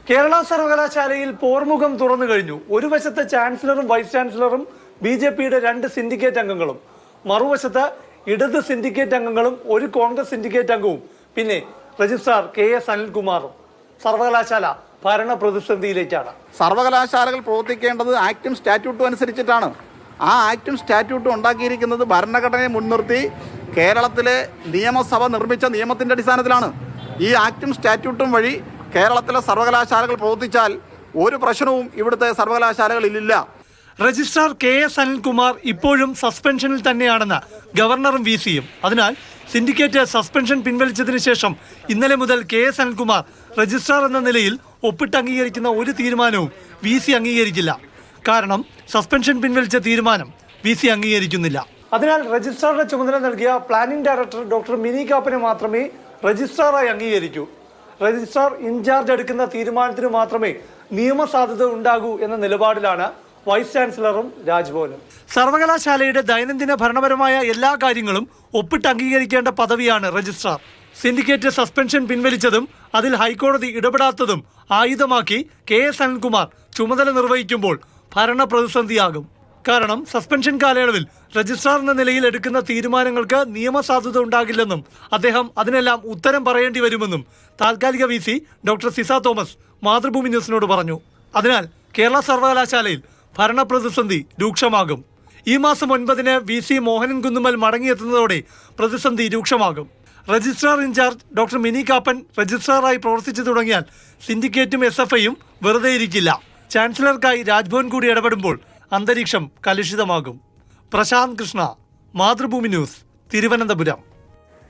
കേരള സർവകലാശാലയിൽ പോർമുഖം തുറന്നു കഴിഞ്ഞു. ഒരു വശത്ത് ചാൻസലറും വൈസ് ചാൻസലറും ബി.ജെ.പിയുടെ 2 സിൻഡിക്കേറ്റ് അംഗങ്ങളും, മറുവശത്ത് ഇടത് സിൻഡിക്കേറ്റ് അംഗങ്ങളും ഒരു കോൺഗ്രസ് സിൻഡിക്കേറ്റ് അംഗവും പിന്നെ രജിസ്ട്രാർ കെ.എസ്. അനിൽകുമാറും. സർവകലാശാല ഭരണ പ്രതിസന്ധിയിലേക്കാണ്. സർവകലാശാലകൾ പ്രവർത്തിക്കേണ്ടത് ആക്ടും സ്റ്റാറ്റ്യൂട്ടും അനുസരിച്ചിട്ടാണ്. ആ ആക്ടും സ്റ്റാറ്റ്യൂട്ടും ഉണ്ടാക്കിയിരിക്കുന്നത് ഭരണഘടനയെ മുൻനിർത്തി കേരളത്തിലെ നിയമസഭ നിർമ്മിച്ച നിയമത്തിൻ്റെ അടിസ്ഥാനത്തിലാണ്. ഈ ആക്ടും സ്റ്റാറ്റ്യൂട്ടും വഴി കേരളത്തിലെ സർവകലാശാലകൾ പ്രവർത്തിച്ചാൽ ഒരു പ്രശ്നവും ഇവിടുത്തെ സർവകലാശാലകളിലില്ല. Registrar KS. അനിൽകുമാർ ഇപ്പോഴും സസ്പെൻഷനിൽ തന്നെയാണെന്ന് ഗവർണറും വി.സിയും. അതിനാൽ സിൻഡിക്കേറ്റ് സസ്പെൻഷൻ പിൻവലിച്ചതിന് ശേഷം ഇന്നലെ മുതൽ കെ.എസ്. അനിൽകുമാർ രജിസ്ട്രാർ എന്ന നിലയിൽ ഒപ്പിട്ട് അംഗീകരിക്കുന്ന ഒരു തീരുമാനവും വി.സി അംഗീകരിക്കില്ല. കാരണം സസ്പെൻഷൻ പിൻവലിച്ച തീരുമാനം വി.സി അംഗീകരിക്കുന്നില്ല. അതിനാൽ രജിസ്ട്രാറുടെ ചുമതല നൽകിയ പ്ലാനിംഗ് ഡയറക്ടർ ഡോക്ടർ മിനി കാപ്പനെ മാത്രമേ രജിസ്ട്രാറായി അംഗീകരിക്കൂ. രജിസ്ട്രാർ ഇൻചാർജ് എടുക്കുന്ന തീരുമാനത്തിന് മാത്രമേ നിയമസാധുത ഉണ്ടാകൂ എന്ന നിലപാടിലാണ് വൈസ് ചാൻസലറും രാജ്ഭവനും. സർവകലാശാലയുടെ ദൈനംദിന ഭരണപരമായ എല്ലാ കാര്യങ്ങളും ഒപ്പിട്ട് അംഗീകരിക്കേണ്ട പദവിയാണ് രജിസ്ട്രാർ. സിൻഡിക്കേറ്റ് സസ്പെൻഷൻ പിൻവലിച്ചതും അതിൽ ഹൈക്കോടതി ഇടപെടാത്തതും ആയുധമാക്കി കെ.എസ്. അനിൽകുമാർ ചുമതല നിർവഹിക്കുമ്പോൾ ഭരണ പ്രതിസന്ധിയാകും. കാരണം സസ്പെൻഷൻ കാലയളവിൽ രജിസ്ട്രാർ എന്ന നിലയിൽ എടുക്കുന്ന തീരുമാനങ്ങൾക്ക് നിയമസാധുത ഉണ്ടാകില്ലെന്നും അദ്ദേഹം അതിനെല്ലാം ഉത്തരം പറയേണ്ടി വരുമെന്നും താൽക്കാലിക VC doctor Ciza Thomas Mathrubhumi ന്യൂസിനോട് പറഞ്ഞു. അതിനാൽ കേരള സർവകലാശാലയിൽ ഭരണ പ്രതിസന്ധി രൂക്ഷമാകും. ഈ മാസം 9-ന് വി.സി മോഹനൻ കുന്നുമ്മൽ മടങ്ങിയെത്തുന്നതോടെ പ്രതിസന്ധി രൂക്ഷമാകും. Registrar in charge doctor Mini Kappan രജിസ്ട്രാറായി പ്രവർത്തിച്ചു തുടങ്ങിയാൽ സിൻഡിക്കേറ്റും SFIയും വെറുതെ ഇരിക്കില്ല. ചാൻസലർക്കായി രാജ്ഭവൻ കൂടി ഇടപെടുമ്പോൾ അന്തരീക്ഷം കലുഷിതമാകും. പ്രശാന്ത് കൃഷ്ണ, മാതൃഭൂമി ന്യൂസ്, തിരുവനന്തപുരം.